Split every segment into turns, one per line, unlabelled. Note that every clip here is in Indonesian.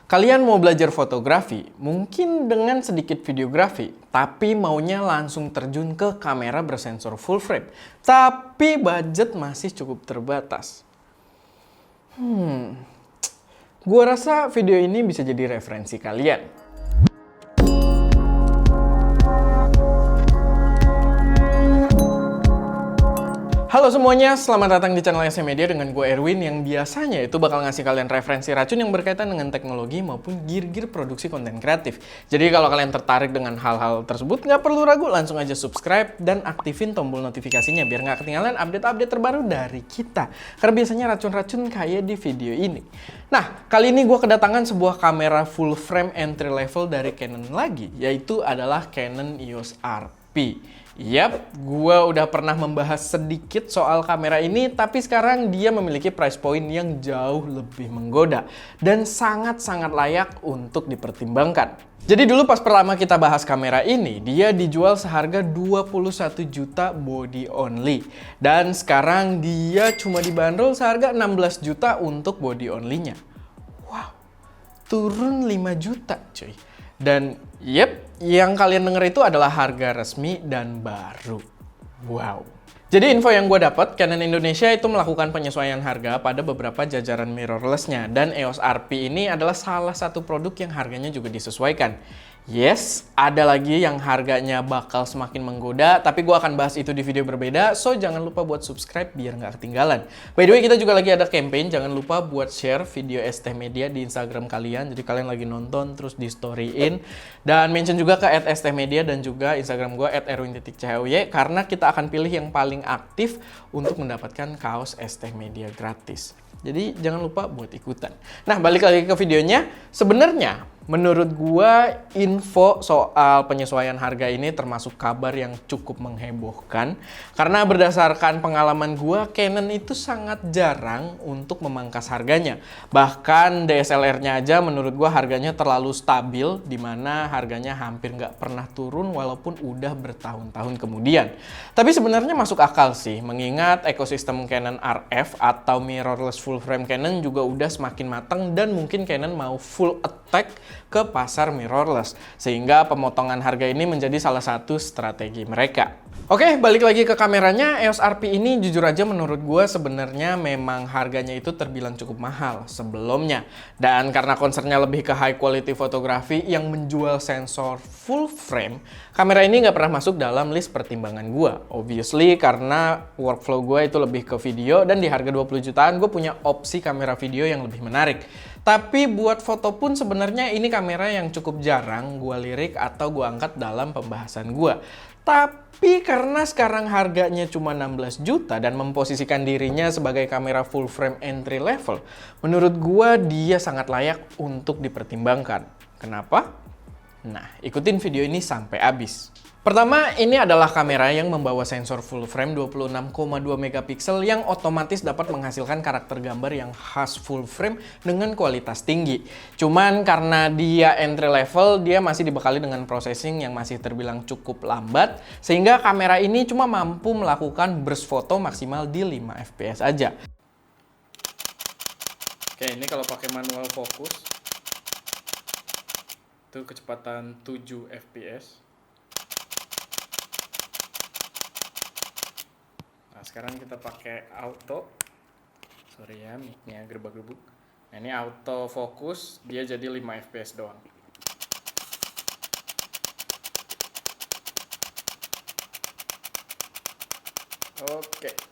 Kalian mau belajar fotografi, mungkin dengan sedikit videografi, tapi maunya langsung terjun ke kamera bersensor full frame. Tapi budget masih cukup terbatas. Gua rasa video ini bisa jadi referensi kalian. Halo semuanya, selamat datang di channel SM Media dengan gue Erwin yang biasanya itu bakal ngasih kalian referensi racun yang berkaitan dengan teknologi maupun gear-gear produksi konten kreatif. Jadi kalau kalian tertarik dengan hal-hal tersebut, nggak perlu ragu, langsung aja subscribe dan aktifin tombol notifikasinya biar nggak ketinggalan update-update terbaru dari kita. Karena biasanya racun-racun kayak di video ini. Nah, kali ini gue kedatangan sebuah kamera full frame entry level dari Canon lagi, yaitu adalah Canon EOS RP. Yap, gue udah pernah membahas sedikit soal kamera ini, tapi sekarang dia memiliki price point yang jauh lebih menggoda dan sangat-sangat layak untuk dipertimbangkan. Jadi dulu pas pertama kita bahas kamera ini, dia dijual seharga 21 juta body only. Dan sekarang dia cuma dibanderol seharga 16 juta untuk body only-nya. Wow, turun 5 juta cuy. Dan yang kalian denger itu adalah harga resmi dan baru. Wow. Jadi info yang gue dapat, Canon Indonesia itu melakukan penyesuaian harga pada beberapa jajaran mirrorless-nya. Dan EOS RP ini adalah salah satu produk yang harganya juga disesuaikan. Yes, ada lagi yang harganya bakal semakin menggoda, tapi gue akan bahas itu di video berbeda, so jangan lupa buat subscribe biar nggak ketinggalan. By the way, kita juga lagi ada campaign, jangan lupa buat share video ST Media di Instagram kalian, jadi kalian lagi nonton terus di storyin, dan mention juga ke @stmedia dan juga Instagram gue @erwin.choy, karena kita akan pilih yang paling aktif untuk mendapatkan kaos ST Media gratis. Jadi jangan lupa buat ikutan. Nah, balik lagi ke videonya. Sebenarnya menurut gua info soal penyesuaian harga ini termasuk kabar yang cukup menghebohkan. Karena berdasarkan pengalaman gua, Canon itu sangat jarang untuk memangkas harganya. Bahkan DSLR-nya aja menurut gua harganya terlalu stabil, di mana harganya hampir nggak pernah turun walaupun udah bertahun-tahun kemudian. Tapi sebenarnya masuk akal sih, mengingat ekosistem Canon RF atau mirrorless full frame Canon juga udah semakin matang dan mungkin Canon mau full attack ke pasar mirrorless, sehingga pemotongan harga ini menjadi salah satu strategi mereka. Oke, balik lagi ke kameranya. EOS RP ini jujur aja menurut gue sebenarnya memang harganya itu terbilang cukup mahal sebelumnya. Dan karena concernnya lebih ke high quality fotografi yang menjual sensor full frame, kamera ini nggak pernah masuk dalam list pertimbangan gue. Obviously karena workflow gue itu lebih ke video dan di harga 20 jutaan gue punya opsi kamera video yang lebih menarik. Tapi buat foto pun sebenarnya ini kamera yang cukup jarang gue lirik atau gue angkat dalam pembahasan gue. Tapi karena sekarang harganya cuma 16 juta dan memposisikan dirinya sebagai kamera full frame entry level, menurut gua dia sangat layak untuk dipertimbangkan. Kenapa? Nah, ikutin video ini sampai habis. Pertama, ini adalah kamera yang membawa sensor full frame 26,2 megapiksel yang otomatis dapat menghasilkan karakter gambar yang khas full frame dengan kualitas tinggi. Cuman karena dia entry level, dia masih dibekali dengan processing yang masih terbilang cukup lambat, sehingga kamera ini cuma mampu melakukan burst foto maksimal di 5 fps aja. Oke, ini kalau pakai manual fokus, itu kecepatan 7 fps. Nah, sekarang kita pakai auto. Sorry ya, mic-nya gerbak-gerbuk. Nah, ini auto fokus, dia jadi 5 fps doang. Oke.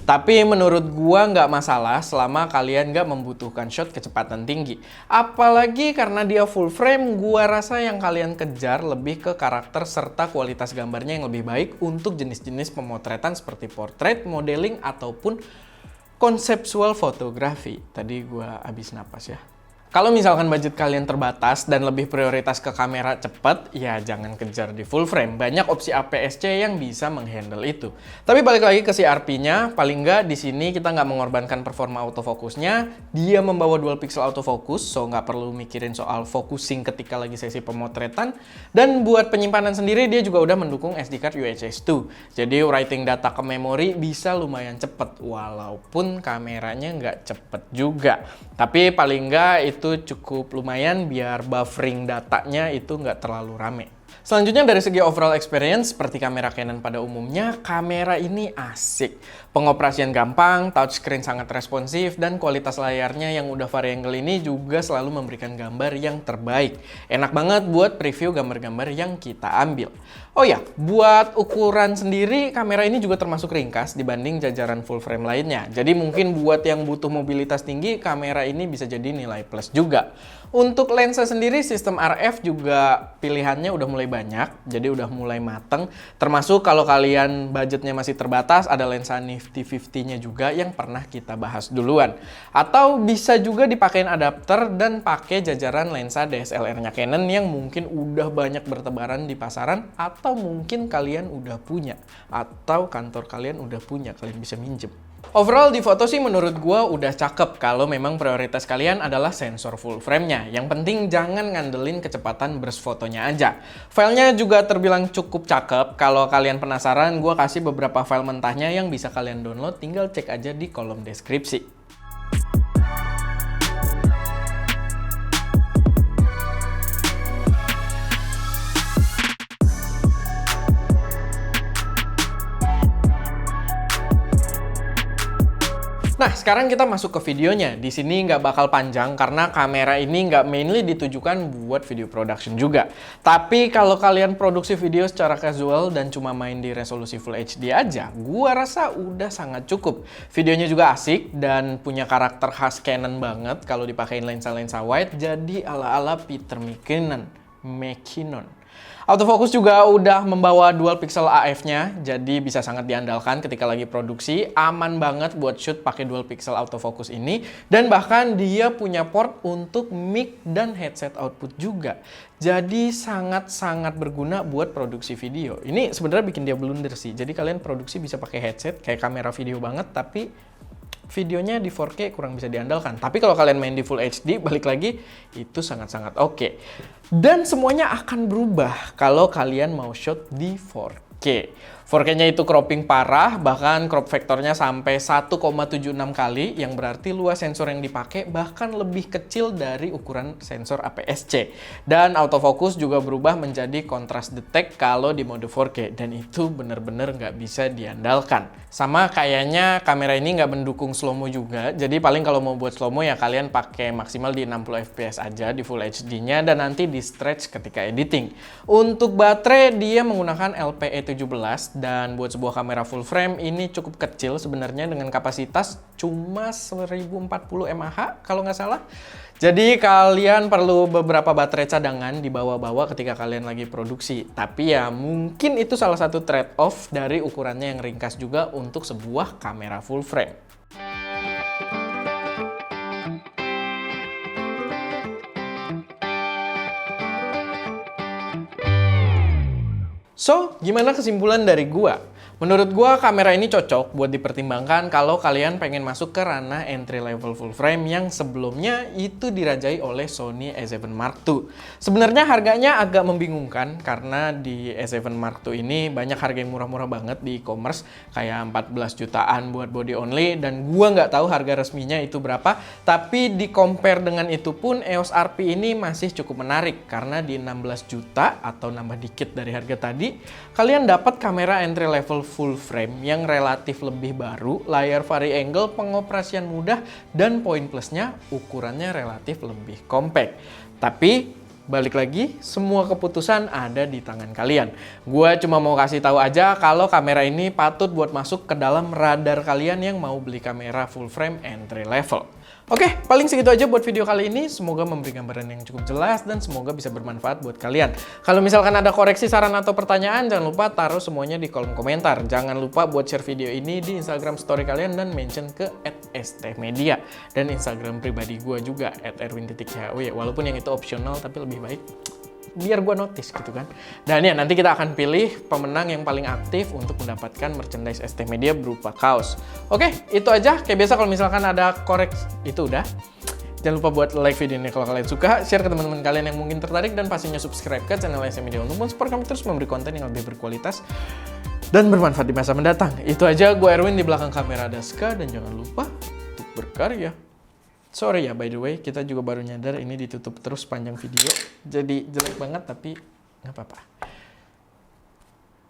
Tapi menurut gua nggak masalah selama kalian nggak membutuhkan shot kecepatan tinggi. Apalagi karena dia full frame, gua rasa yang kalian kejar lebih ke karakter serta kualitas gambarnya yang lebih baik untuk jenis-jenis pemotretan seperti portrait, modeling, ataupun konseptual fotografi. Tadi gua habis napas ya. Kalau misalkan budget kalian terbatas dan lebih prioritas ke kamera cepat, ya jangan kejar di full frame. Banyak opsi APS-C yang bisa menghandle itu. Tapi balik lagi ke si RP-nya, paling nggak di sini kita nggak mengorbankan performa autofokusnya. Dia membawa dual pixel autofocus, so nggak perlu mikirin soal focusing ketika lagi sesi pemotretan. Dan buat penyimpanan sendiri, dia juga udah mendukung SD card UHS 2. Jadi writing data ke memori bisa lumayan cepet, walaupun kameranya nggak cepet juga. Tapi paling nggak itu itu cukup lumayan biar buffering datanya itu nggak terlalu rame. Selanjutnya dari segi overall experience, seperti kamera Canon pada umumnya, kamera ini asik. Pengoperasian gampang, touchscreen sangat responsif, dan kualitas layarnya yang udah variangle ini juga selalu memberikan gambar yang terbaik. Enak banget buat preview gambar-gambar yang kita ambil. Oh ya, buat ukuran sendiri, kamera ini juga termasuk ringkas dibanding jajaran full frame lainnya. Jadi mungkin buat yang butuh mobilitas tinggi, kamera ini bisa jadi nilai plus juga. Untuk lensa sendiri, sistem RF juga pilihannya udah mulai banyak, jadi udah mulai mateng. Termasuk kalau kalian budgetnya masih terbatas, ada lensa Nifty 50-nya juga yang pernah kita bahas duluan. Atau bisa juga dipakein adapter dan pakai jajaran lensa DSLR-nya Canon yang mungkin udah banyak bertebaran di pasaran, atau mungkin kalian udah punya, atau kantor kalian udah punya, kalian bisa minjem. Overall di foto sih menurut gua udah cakep kalau memang prioritas kalian adalah sensor full frame-nya. Yang penting jangan ngandelin kecepatan burst fotonya aja. Filenya juga terbilang cukup cakep. Kalau kalian penasaran, gua kasih beberapa file mentahnya yang bisa kalian download, tinggal cek aja di kolom deskripsi. Nah, sekarang kita masuk ke videonya. Di sini nggak bakal panjang karena kamera ini nggak mainly ditujukan buat video production juga. Tapi kalau kalian produksi video secara casual dan cuma main di resolusi Full HD aja, gua rasa udah sangat cukup. Videonya juga asik dan punya karakter khas Canon banget kalau dipakein lensa-lensa wide, jadi ala-ala Peter McKinnon. Autofocus juga udah membawa dual pixel AF-nya, jadi bisa sangat diandalkan ketika lagi produksi. Aman banget buat shoot pakai dual pixel autofocus ini, dan bahkan dia punya port untuk mic dan headset output juga. Jadi sangat-sangat berguna buat produksi video. Ini sebenarnya bikin dia blunder sih. Jadi kalian produksi bisa pakai headset kayak kamera video banget, tapi videonya di 4K kurang bisa diandalkan. Tapi kalau kalian main di Full HD, balik lagi, itu sangat-sangat oke. Dan semuanya akan berubah kalau kalian mau shot di 4K. 4K-nya itu cropping parah, bahkan crop factornya sampai 1,76 kali, yang berarti luas sensor yang dipakai bahkan lebih kecil dari ukuran sensor APS-C. Dan autofocus juga berubah menjadi contrast detect kalau di mode 4K, dan itu bener-bener nggak bisa diandalkan. Sama kayaknya kamera ini nggak mendukung slow-mo juga, jadi paling kalau mau buat slow-mo ya kalian pakai maksimal di 60 fps aja di Full HD-nya, dan nanti di stretch ketika editing. Untuk baterai, dia menggunakan LPE17, dan buat sebuah kamera full frame ini cukup kecil sebenarnya dengan kapasitas cuma 1040 mAh kalau nggak salah. Jadi kalian perlu beberapa baterai cadangan dibawa-bawa ketika kalian lagi produksi. Tapi ya mungkin itu salah satu trade-off dari ukurannya yang ringkas juga untuk sebuah kamera full frame. So, gimana kesimpulan dari gua? Menurut gua kamera ini cocok buat dipertimbangkan kalau kalian pengen masuk ke ranah entry level full frame yang sebelumnya itu dirajai oleh Sony A7 Mark II. Sebenarnya harganya agak membingungkan karena di A7 Mark II ini banyak harga yang murah-murah banget di e-commerce, kayak 14 jutaan buat body only, dan gua nggak tahu harga resminya itu berapa, tapi di compare dengan itu pun EOS RP ini masih cukup menarik karena di 16 juta atau nambah dikit dari harga tadi, kalian dapat kamera entry level full frame yang relatif lebih baru, layar vari-angle, pengoperasian mudah, dan poin plusnya ukurannya relatif lebih compact. Tapi balik lagi, semua keputusan ada di tangan kalian. Gua cuma mau kasih tahu aja kalau kamera ini patut buat masuk ke dalam radar kalian yang mau beli kamera full frame entry level. Oke, paling segitu aja buat video kali ini. Semoga memberi gambaran yang cukup jelas dan semoga bisa bermanfaat buat kalian. Kalau misalkan ada koreksi, saran, atau pertanyaan, jangan lupa taruh semuanya di kolom komentar. Jangan lupa buat share video ini di Instagram story kalian dan mention ke @stmedia. Dan Instagram pribadi gue juga @erwin_hw. Walaupun yang itu optional, tapi lebih baik biar gue notice gitu kan. Dan ya nanti kita akan pilih pemenang yang paling aktif untuk mendapatkan merchandise ST Media berupa kaos. Oke, itu aja. Kayak biasa kalau misalkan ada koreksi, itu udah. Jangan lupa buat like video ini kalau kalian suka, share ke teman-teman kalian yang mungkin tertarik, dan pastinya subscribe ke channel ST Media untuk support kami terus memberi konten yang lebih berkualitas dan bermanfaat di masa mendatang. Itu aja, gue Erwin, di belakang kamera ada Ska, dan jangan lupa untuk berkarya. Sorry ya by the way, kita juga baru nyadar ini ditutup terus panjang video. Jadi jelek banget tapi nggak apa-apa.